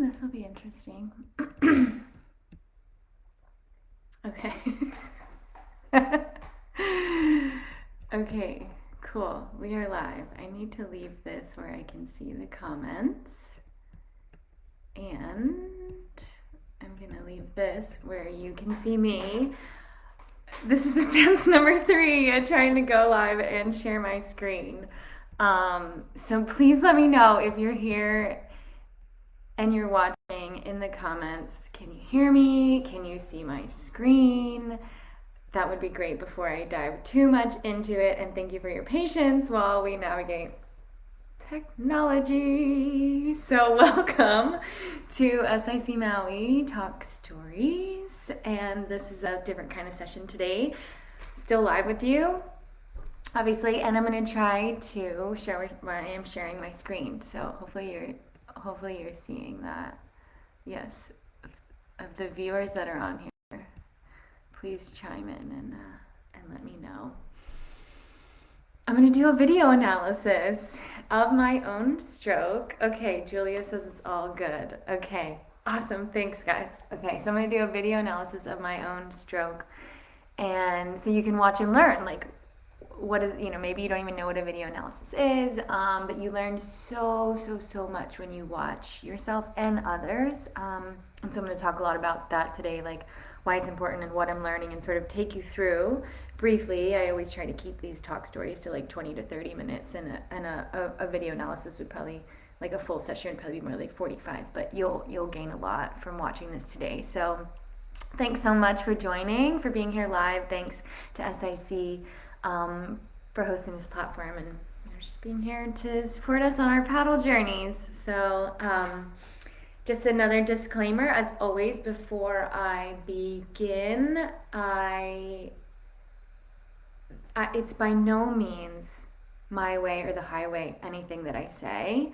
This will be interesting. Okay. Okay, cool. We are live. I need to leave this where I can see the comments. And I'm going to leave this where you can see me. This is attempt number 3 at trying to go live and share my screen. So please let me know if you're here and you're watching in the comments. Can you hear me? Can you see my screen? That would be great before I dive too much into it. And thank you for your patience while we navigate technology. So welcome to SIC Maui Talk Stories. And this is a different kind of session today. Still live with you, obviously. And I'm going to try to share I am sharing my screen. So hopefully you're seeing that. Yes, of the viewers that are on here, please chime in and let me know. I'm going to do a video analysis of my own stroke. Okay, Julia says it's all good. Okay, awesome. Thanks, guys. Okay, so I'm going to do a video analysis of my own stroke. And so you can watch and learn, like, what is, maybe you don't even know what a video analysis is, but you learn so much when you watch yourself and others. And so I'm going to talk a lot about that today, like why it's important and what I'm learning, and sort of take you through briefly. I always try to keep these talk stories to like 20 to 30 minutes, and a video analysis would probably, like a full session would probably be more like 45, but you'll gain a lot from watching this today. So thanks so much for joining, for being here live. Thanks to SIC for hosting this platform, and just being here to support us on our paddle journeys. So just another disclaimer, as always, before I begin, it's by no means my way or the highway, anything that I say.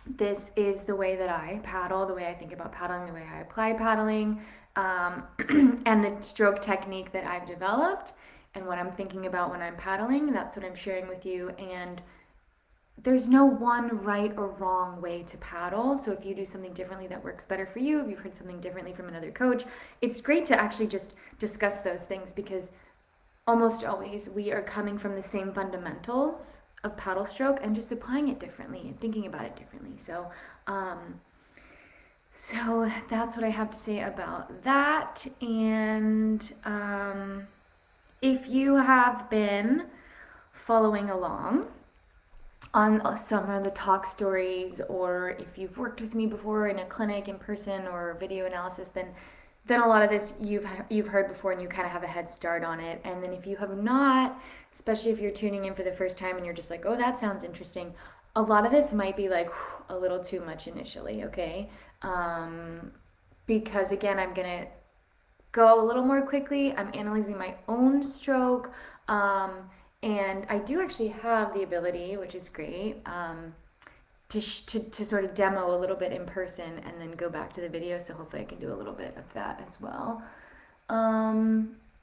This is the way that I paddle, the way I think about paddling, the way I apply paddling, and the stroke technique that I've developed, and what I'm thinking about when I'm paddling. That's what I'm sharing with you. And there's no one right or wrong way to paddle. So if you do something differently that works better for you, if you've heard something differently from another coach, it's great to actually just discuss those things, because almost always we are coming from the same fundamentals of paddle stroke and just applying it differently and thinking about it differently. So that's what I have to say about that. And if you have been following along on some of the talk stories, or if you've worked with me before in a clinic, in person, or video analysis, then a lot of this you've heard before, and you kind of have a head start on it. And then if you have not, especially if you're tuning in for the first time and you're just like, oh, that sounds interesting, a lot of this might be like a little too much initially, okay? Because again, I'm gonna go a little more quickly. I'm analyzing my own stroke, and I do actually have the ability, which is great, to sort of demo a little bit in person and then go back to the video. So hopefully I can do a little bit of that as well.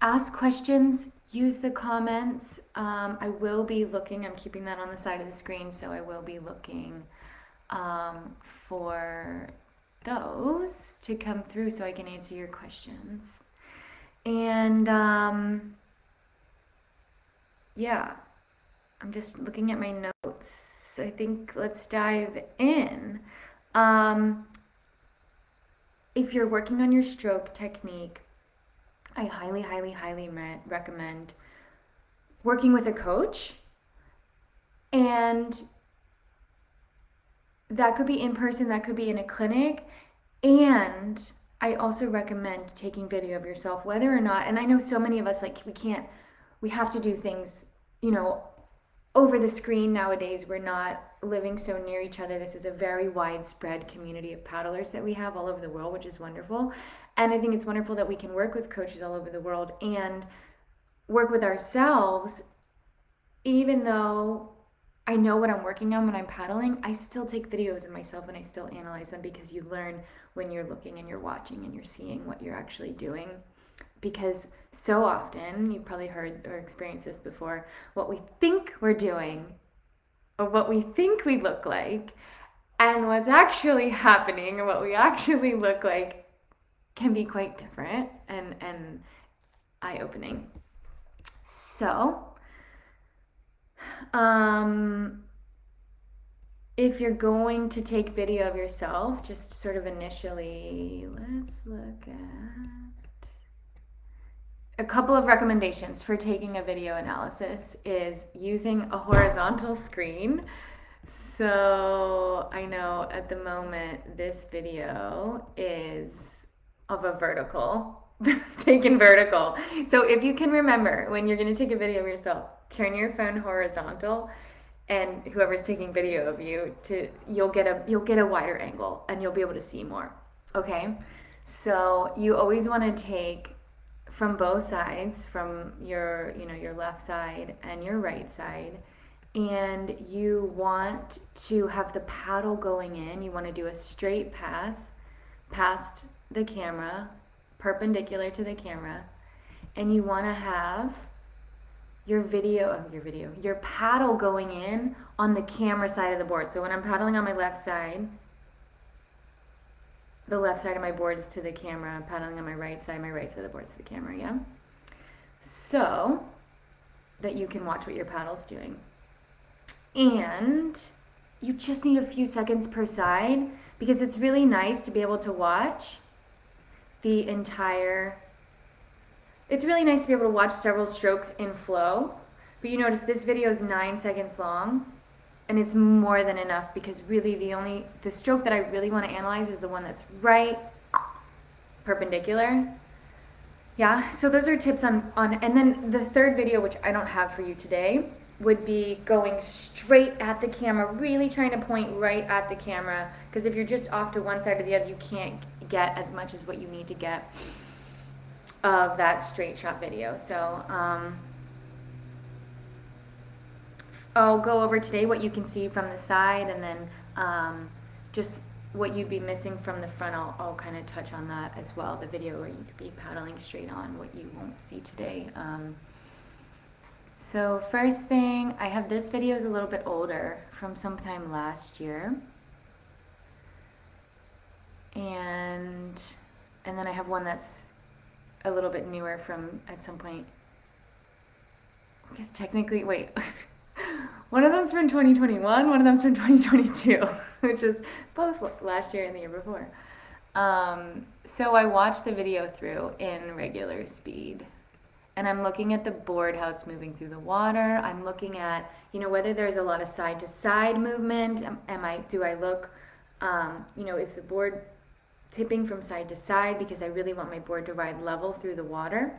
Ask questions, use the comments. I will be looking, I'm keeping that on the side of the screen, so I will be looking for those to come through so I can answer your questions. And yeah, I'm just looking at my notes. I think let's dive in. If you're working on your stroke technique, I highly recommend working with a coach. And that could be in person, that could be in a clinic. And I also recommend taking video of yourself, whether or not, and I know so many of us, like, we have to do things, over the screen nowadays. We're not living so near each other. This is a very widespread community of paddlers that we have all over the world, which is wonderful. And I think it's wonderful that we can work with coaches all over the world and work with ourselves. Even though I know what I'm working on when I'm paddling, I still take videos of myself and I still analyze them, because you learn when you're looking and you're watching and you're seeing what you're actually doing. Because so often, you've probably heard or experienced this before, what we think we're doing or what we think we look like And what's actually happening and what we actually look like can be quite different and eye-opening. So, if you're going to take video of yourself, just sort of initially, let's look at a couple of recommendations for taking a video analysis is using a horizontal screen. So I know at the moment this video is of a vertical, taken vertical. So if you can remember when you're going to take a video of yourself, turn your phone horizontal, and whoever's taking video of you, you'll get a wider angle and you'll be able to see more. Okay, so you always want to take from both sides, from your left side and your right side, and you want to have the paddle going in. You want to do a straight pass past the camera, perpendicular to the camera, and you want to have your paddle going in on the camera side of the board. So when I'm paddling on my left side, the left side of my board is to the camera. I'm paddling on my right side of the board is to the camera, yeah? So that you can watch what your paddle's doing. And you just need a few seconds per side because it's really nice to be able to watch several strokes in flow. But you notice this video is 9 seconds long, and it's more than enough because really the stroke that I really want to analyze is the one that's right perpendicular. Yeah, so those are tips on and then the third video, which I don't have for you today, would be going straight at the camera, really trying to point right at the camera, because if you're just off to one side or the other, you can't get as much as what you need to get of that straight shot video. So I'll go over today what you can see from the side, and then just what you'd be missing from the front. I'll kind of touch on that as well. The video where you'd be paddling straight on, what you won't see today. So first thing, I have this video is a little bit older, from sometime last year. And then I have one that's a little bit newer from at some point. I guess technically, wait. One of them's from 2021, one of them's from 2022, which is both last year and the year before. So I watched the video through in regular speed. And I'm looking at the board, how it's moving through the water. I'm looking at, whether there's a lot of side-to-side movement. Do I look, is the board tipping from side to side because I really want my board to ride level through the water.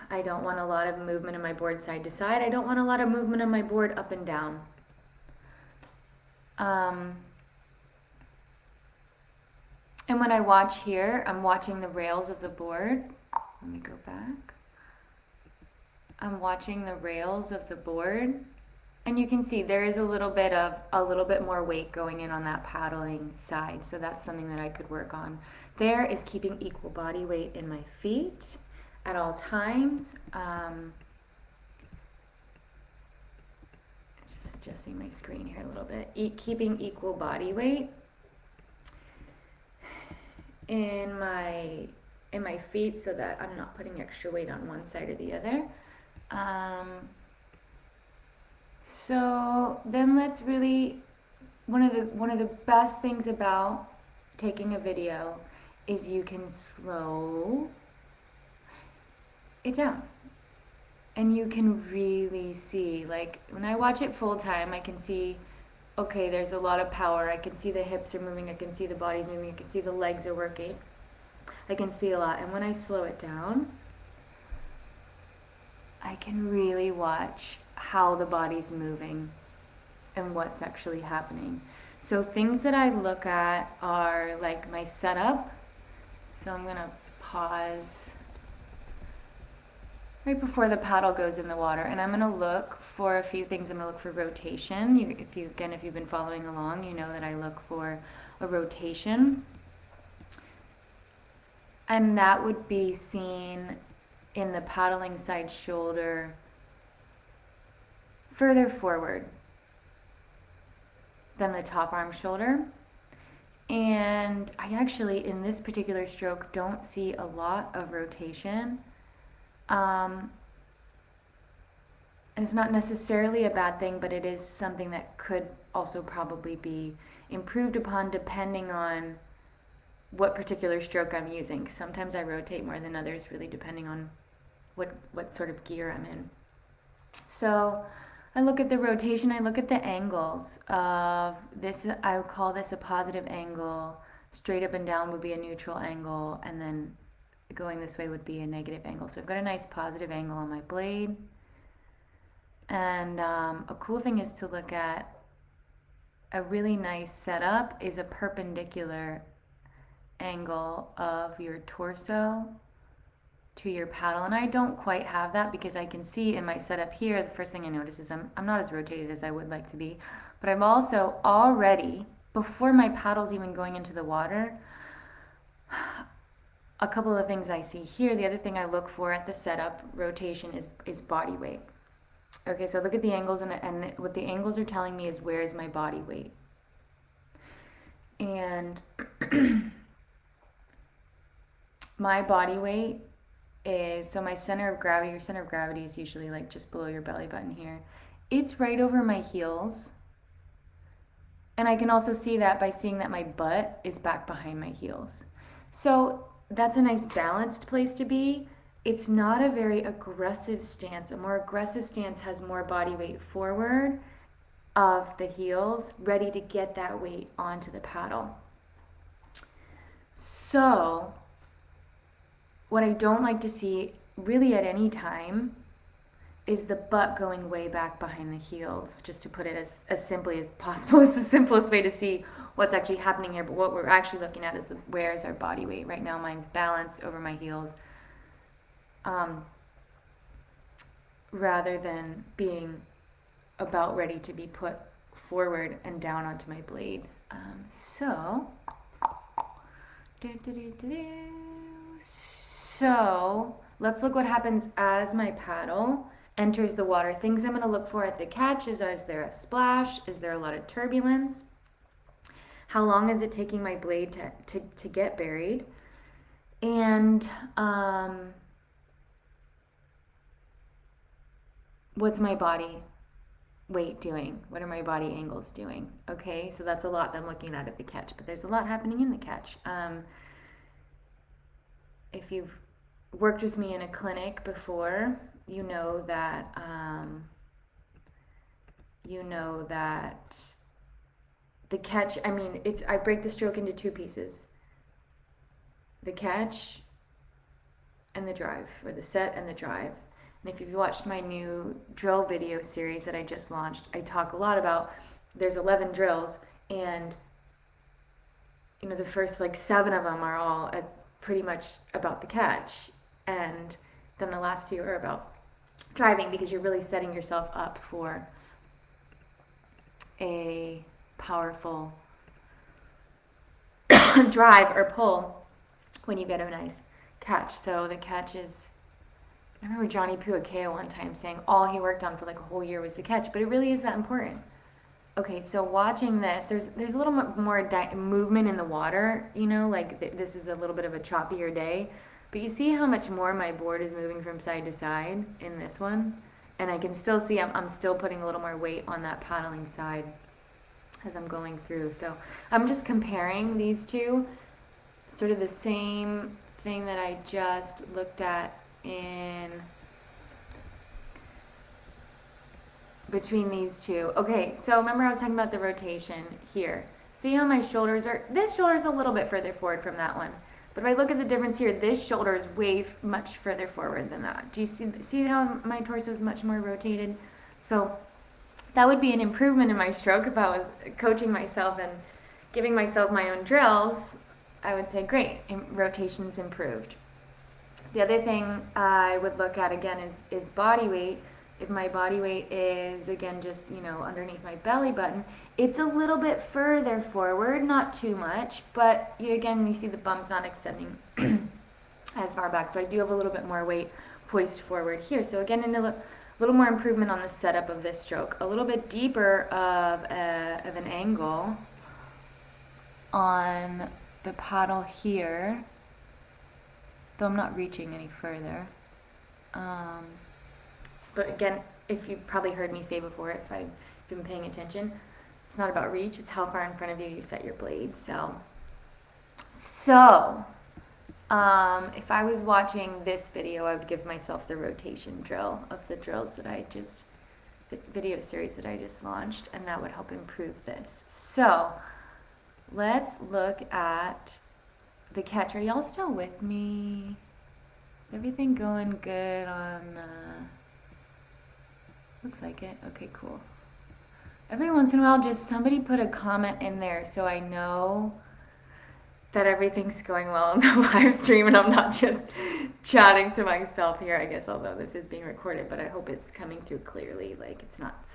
I don't want a lot of movement in my board side to side. I don't want a lot of movement in my board up and down. And when I watch here, I'm watching the rails of the board. Let me go back. I'm watching the rails of the board, and you can see there is a little bit more weight going in on that paddling side, so that's something that I could work on. There is keeping equal body weight in my feet at all times. Just adjusting my screen here a little bit. Keeping equal body weight in my feet so that I'm not putting extra weight on one side or the other. So then let's really, one of the best things about taking a video is you can slow it down. And you can really see, like when I watch it full time, I can see, okay, there's a lot of power. I can see the hips are moving. I can see the body's moving. I can see the legs are working. I can see a lot. And when I slow it down, I can really watch how the body's moving and what's actually happening. So things that I look at are like my setup. So I'm going to pause right before the paddle goes in the water, and I'm going to look for a few things. I'm going to look for rotation. If you've been following along, you know that I look for a rotation. And that would be seen in the paddling side shoulder further forward. than the top arm shoulder. And I actually, in this particular stroke, don't see a lot of rotation. And it's not necessarily a bad thing, but it is something that could also probably be improved upon depending on what particular stroke I'm using. Sometimes I rotate more than others, really depending on what sort of gear I'm in. So I look at the rotation, I look at the angles of this. I would call this a positive angle. Straight up and down would be a neutral angle, and then going this way would be a negative angle. So I've got a nice positive angle on my blade. And a cool thing is to look at a really nice setup is a perpendicular angle of your torso to your paddle. And I don't quite have that because I can see in my setup here, the first thing I notice is I'm not as rotated as I would like to be, but I'm also already, before my paddle's even going into the water, a couple of things I see here. The other thing I look for at the setup rotation is body weight. Okay, so look at the angles, and what the angles are telling me is where is my body weight. And my body weight is, so my center of gravity, your center of gravity is usually like just below your belly button here. It's right over my heels. And I can also see that by seeing that my butt is back behind my heels. So that's a nice balanced place to be. It's not a very aggressive stance. A more aggressive stance has more body weight forward of the heels, ready to get that weight onto the paddle. So what I don't like to see really at any time is the butt going way back behind the heels, just to put it as simply as possible. It's the simplest way to see what's actually happening here, but what we're actually looking at is where is our body weight. Right now mine's balanced over my heels, rather than being about ready to be put forward and down onto my blade. So let's look what happens as my paddle enters the water. Things I'm going to look for at the catch is there a splash? Is there a lot of turbulence? How long is it taking my blade to get buried? And what's my body weight doing? What are my body angles doing? Okay, so that's a lot that I'm looking at the catch, but there's a lot happening in the catch. If you've worked with me in a clinic before, you know that the catch, I break the stroke into two pieces. The catch and the drive, or the set and the drive. And if you've watched my new drill video series that I just launched, I talk a lot about, there's 11 drills, and the first 7 of them are all pretty much about the catch, and then the last few are about driving, because you're really setting yourself up for a powerful drive or pull when you get a nice catch. So the catch is, I remember Johnny Puakea one time saying all he worked on for a whole year was the catch, but it really is that important. Okay, so watching this, there's a little more movement in the water, this is a little bit of a choppier day, but you see how much more my board is moving from side to side in this one, and I can still see I'm still putting a little more weight on that paddling side as I'm going through. So I'm just comparing these two, sort of the same thing that I just looked at in between these two. Okay, so remember I was talking about the rotation here. See how my shoulders are, this shoulder's a little bit further forward from that one. But if I look at the difference here, this shoulder is way much further forward than that. Do you see how my torso is much more rotated? So that would be an improvement in my stroke. If I was coaching myself and giving myself my own drills, I would say, great, rotation's improved. The other thing I would look at again is body weight. If my body weight is, again, just, underneath my belly button, it's a little bit further forward, not too much, but you see the bum's not extending as far back. So I do have a little bit more weight hoist forward here. So again, in little more improvement on the setup of this stroke. A little bit deeper of an angle on the paddle here, though I'm not reaching any further. But again, if you probably heard me say before, if I've been paying attention, it's not about reach, it's how far in front of you you set your blade. So if I was watching this video, I would give myself the rotation drill of the drills that video series that I just launched, and that would help improve this. So let's look at the catch. Are y'all still with me? Is everything going good on, looks like it. Okay, cool. Every once in a while, just somebody put a comment in there so I know that everything's going well on the live stream and I'm not just chatting to myself here, I guess, although this is being recorded, but I hope it's coming through clearly, like it's not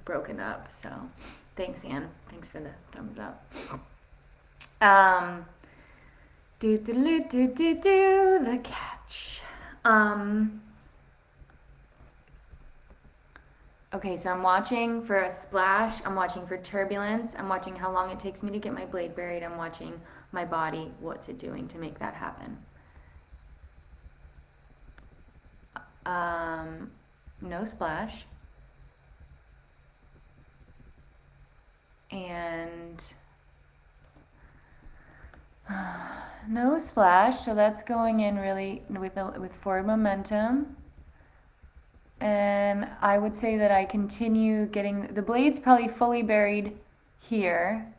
broken up. So thanks, Anne. Thanks for the thumbs up. The catch. Okay, so I'm watching for a splash, I'm watching for turbulence, I'm watching how long it takes me to get my blade buried, I'm watching my body, what's it doing to make that happen. No splash. And no splash, so that's going in really with forward momentum. And I would say that I continue getting, the blade's probably fully buried here.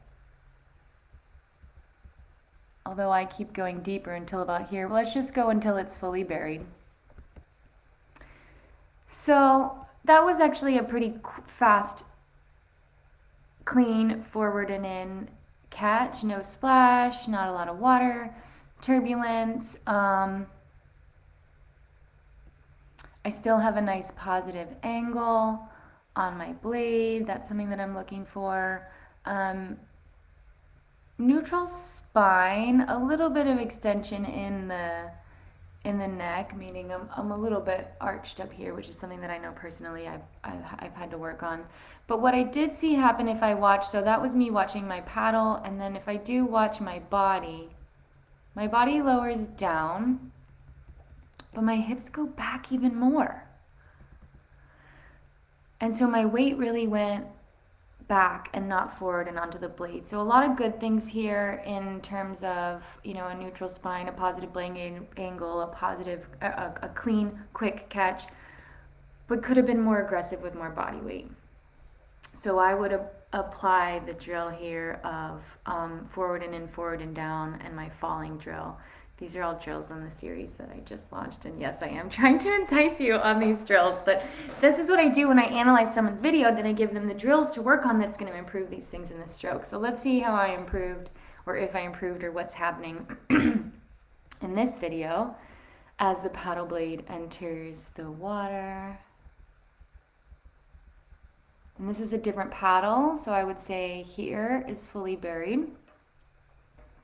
Although I keep going deeper until about here. Let's just go until it's fully buried. So that was actually a pretty fast, clean, forward and in catch. No splash, not a lot of water, turbulence. I still have a nice positive angle on my blade. That's something that I'm looking for. Neutral spine, a little bit of extension in the neck, meaning I'm a little bit arched up here, which is something that I know personally I've had to work on. But what I did see happen if I watch, so that was me watching my paddle, and then if I do watch my body lowers down, but my hips go back even more. And so my weight really went back and not forward and onto the blade. So a lot of good things here in terms of, a neutral spine, a positive blade angle, a clean, quick catch, but could have been more aggressive with more body weight. So I would apply the drill here of forward and in, forward and down, and my falling drill. These are all drills on the series that I just launched, and yes, I am trying to entice you on these drills, but this is what I do when I analyze someone's video. Then I give them the drills to work on that's going to improve these things in the stroke. So let's see how I improved, or if I improved, or what's happening in this video as the paddle blade enters the water. And this is a different paddle, so I would say here is fully buried.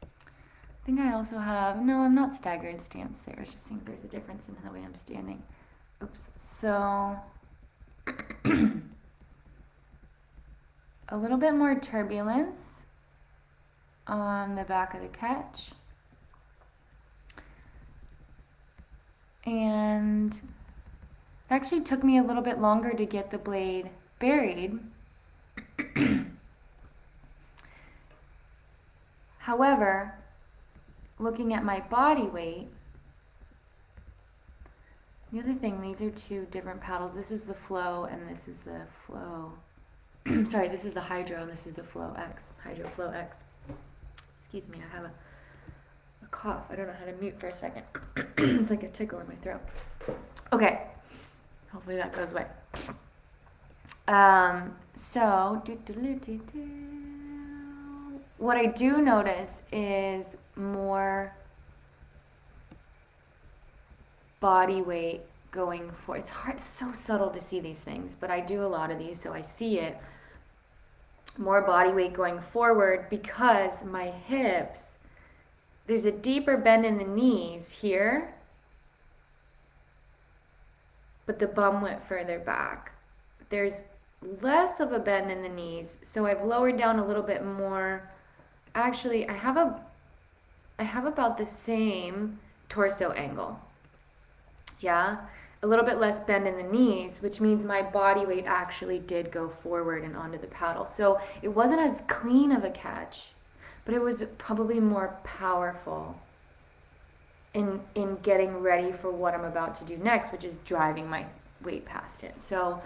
I think I also have, no, I'm not staggered stance there. I just think there's a difference in the way I'm standing. Oops. So a little bit more turbulence on the back of the catch. And it actually took me a little bit longer to get the blade buried. However, looking at my body weight, the other thing, these are two different paddles. This is the flow and this is the flow. Sorry, this is the hydro and this is the flow X. Hydro flow X. Excuse me, I have a cough. I don't know how to mute for a second. It's like a tickle in my throat. Okay, hopefully that goes away. So, what I do notice is more body weight going for, it's hard, so subtle to see these things, but I do a lot of these, so I see it. More body weight going forward because my hips, there's a deeper bend in the knees here, but the bum went further back. There's less of a bend in the knees, so I've lowered down a little bit more. Actually, I have about the same torso angle. Yeah, a little bit less bend in the knees, which means my body weight actually did go forward and onto the paddle. So it wasn't as clean of a catch, but it was probably more powerful in getting ready for what I'm about to do next, which is driving my weight past it. So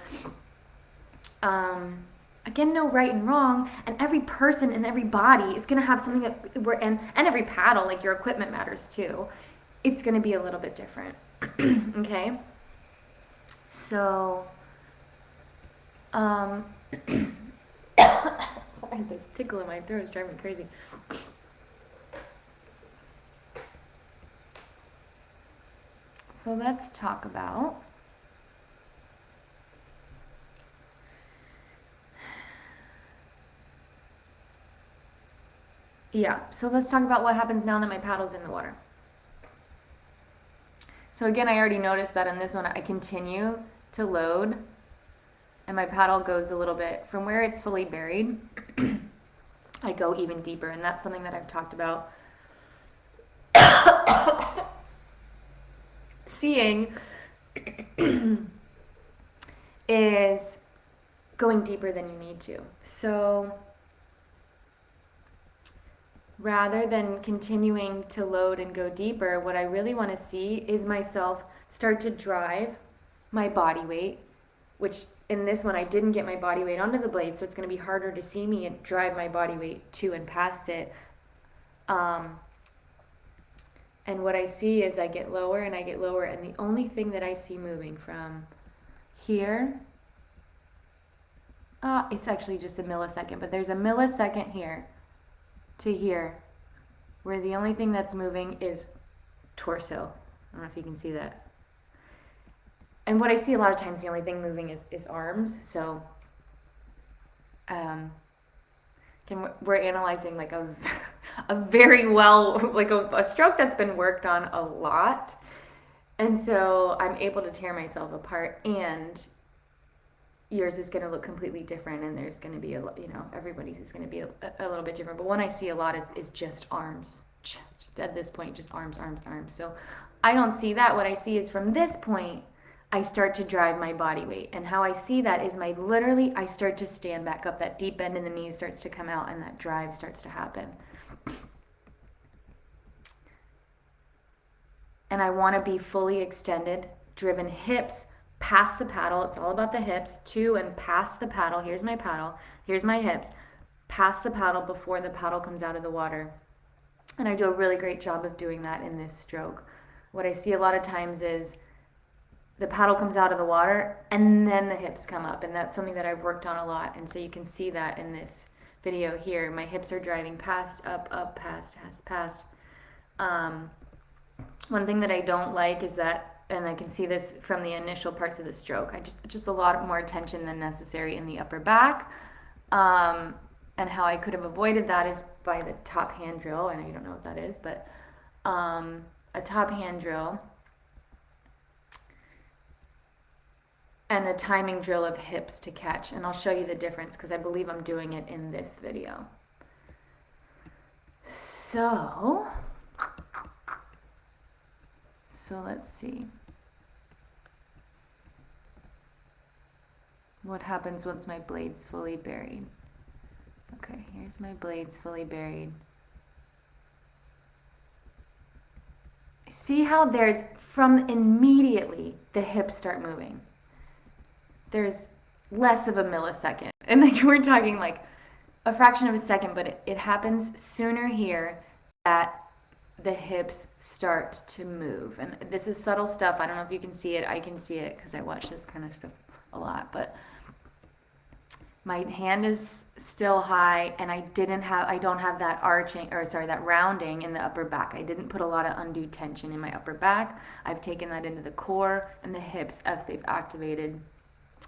again, no right and wrong, and every person and every body is going to have something that we're and every paddle, like your equipment matters too. It's going to be a little bit different. Okay, so sorry, this tickle in my throat is driving me crazy. So let's talk about so let's talk about what happens now that my paddle's in the water. So again, I already noticed that in this one, I continue to load and my paddle goes a little bit from where it's fully buried. I go even deeper, and that's something that I've talked about. Seeing is going deeper than you need to. So rather than continuing to load and go deeper, what I really want to see is myself start to drive my body weight, which in this one I didn't get my body weight onto the blade, so it's going to be harder to see me and drive my body weight to and past it. And what I see is I get lower and I get lower, and the only thing that I see moving from here, it's actually just a millisecond, but there's a millisecond here to here, where the only thing that's moving is torso. I don't know if you can see that. And what I see a lot of times, the only thing moving is arms. So we're analyzing like a very well, like a stroke that's been worked on a lot. And so I'm able to tear myself apart, and yours is going to look completely different, and there's going to be everybody's is going to be a little bit different. But one I see a lot is just arms. At this point, just arms. So I don't see that. What I see is from this point, I start to drive my body weight. And how I see that is I start to stand back up. That deep bend in the knees starts to come out, and that drive starts to happen. And I want to be fully extended, driven hips past the paddle. It's all about the hips, to and past the paddle. Here's my paddle. Here's my hips. Past the paddle before the paddle comes out of the water. And I do a really great job of doing that in this stroke. What I see a lot of times is the paddle comes out of the water and then the hips come up. And that's something that I've worked on a lot. And so you can see that in this video here. My hips are driving past, up, past. One thing that I don't like is that, and I can see this from the initial parts of the stroke, I just a lot more tension than necessary in the upper back. And how I could have avoided that is by the top hand drill. I know you don't know what that is, but a top hand drill and a timing drill of hips to catch. And I'll show you the difference because I believe I'm doing it in this video. So let's see. What happens once my blade's fully buried? Okay, here's my blades fully buried. See how there's, from immediately, the hips start moving. There's less of a millisecond. And like we're talking like a fraction of a second, but it happens sooner here that the hips start to move. And this is subtle stuff. I don't know if you can see it. I can see it because I watch this kind of stuff a lot. But my hand is still high, and I don't have that that rounding in the upper back. I didn't put a lot of undue tension in my upper back. I've taken that into the core and the hips as they've activated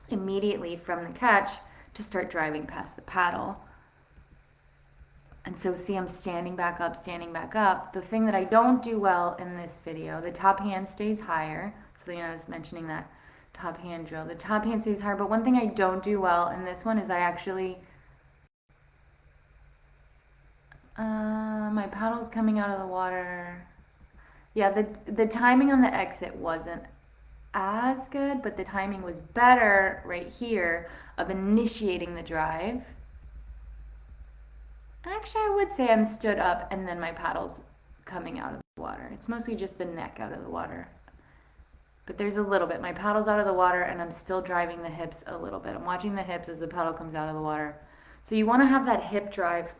immediately from the catch to start driving past the paddle. And so see, I'm standing back up. The thing that I don't do well in this video, the top hand stays higher. So I was mentioning that top hand drill. The top hand stays hard, but one thing I don't do well in this one is I actually, my paddle's coming out of the water. Yeah, the timing on the exit wasn't as good, but the timing was better right here of initiating the drive. Actually, I would say I'm stood up and then my paddle's coming out of the water. It's mostly just the neck out of the water. But there's a little bit. My paddle's out of the water and I'm still driving the hips a little bit. I'm watching the hips as the paddle comes out of the water. So you want to have that hip drive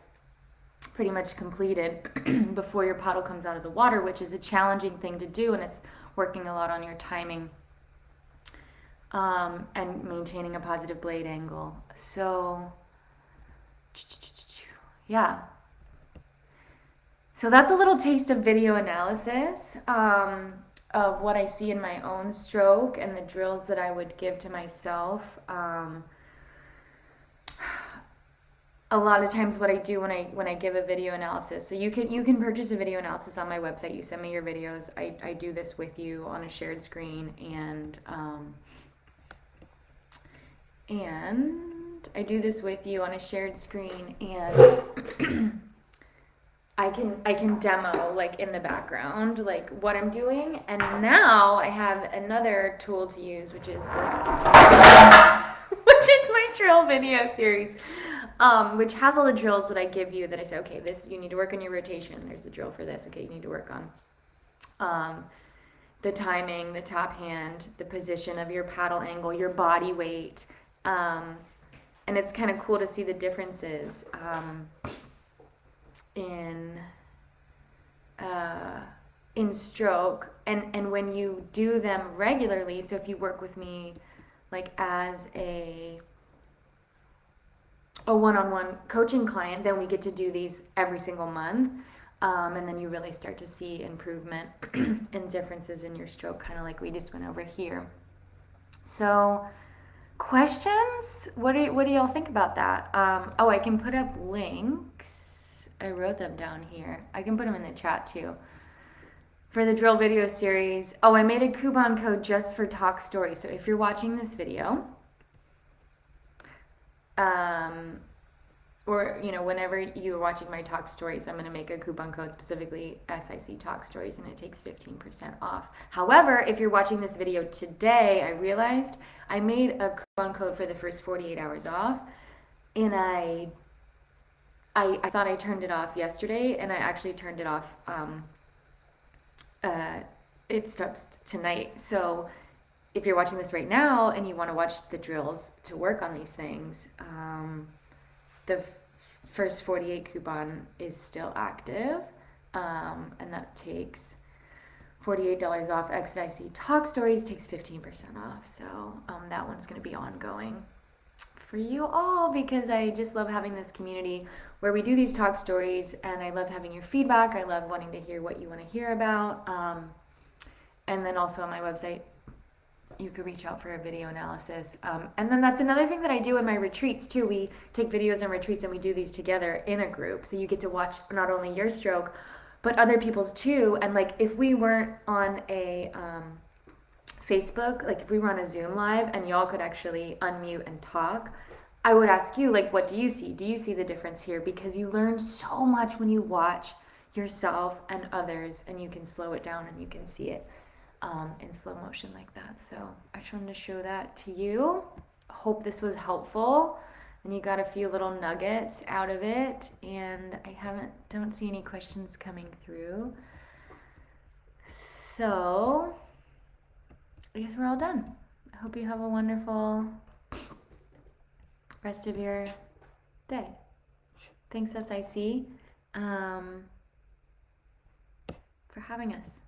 pretty much completed before your paddle comes out of the water, which is a challenging thing to do, and it's working a lot on your timing and maintaining a positive blade angle. So yeah. So that's a little taste of video analysis of what I see in my own stroke and the drills that I would give to myself. A lot of times what I do when I give a video analysis, so you can purchase a video analysis on my website. You send me your videos. I do this with you on a shared screen, and I do this with you on a shared screen, and I can demo like in the background like what I'm doing. And now I have another tool to use, which is my drill video series. Which has all the drills that I give you that I say, okay, this, you need to work on your rotation. There's the drill for this. Okay, you need to work on the timing, the top hand, the position of your paddle angle, your body weight. And it's kind of cool to see the differences in stroke. And when you do them regularly, so if you work with me like as a one-on-one coaching client, then we get to do these every single month, and then you really start to see improvement and differences in your stroke, kind of like we just went over here. So questions? What do y'all think about that? I can put up links. I wrote them down here. I can put them in the chat too. For the drill video series, I made a coupon code just for Talk Stories. So if you're watching this video, or whenever you're watching my Talk Stories, I'm going to make a coupon code, specifically SIC Talk Stories, and it takes 15% off. However, if you're watching this video today, I realized I made a coupon code for the first 48 hours off, and I thought I turned it off yesterday, and I actually turned it off. It starts tonight. So if you're watching this right now and you want to watch the drills to work on these things, the first 48 coupon is still active, and that takes $48 off. SIC Talk Stories takes 15% off. So that one's going to be ongoing for you all, because I just love having this community where we do these talk stories, and I love having your feedback. I love wanting to hear what you want to hear about. And then also on my website, you could reach out for a video analysis. And then that's another thing that I do in my retreats too. We take videos and retreats and we do these together in a group. So you get to watch not only your stroke, but other people's too. And like if we weren't on a Facebook, like if we were on a Zoom live and y'all could actually unmute and talk, I would ask you, like, what do you see? Do you see the difference here? Because you learn so much when you watch yourself and others, and you can slow it down and you can see it in slow motion like that. So I just wanted to show that to you. Hope this was helpful and you got a few little nuggets out of it. And I don't see any questions coming through. So I guess we're all done. I hope you have a wonderful rest of your day. Thanks, SIC, for having us.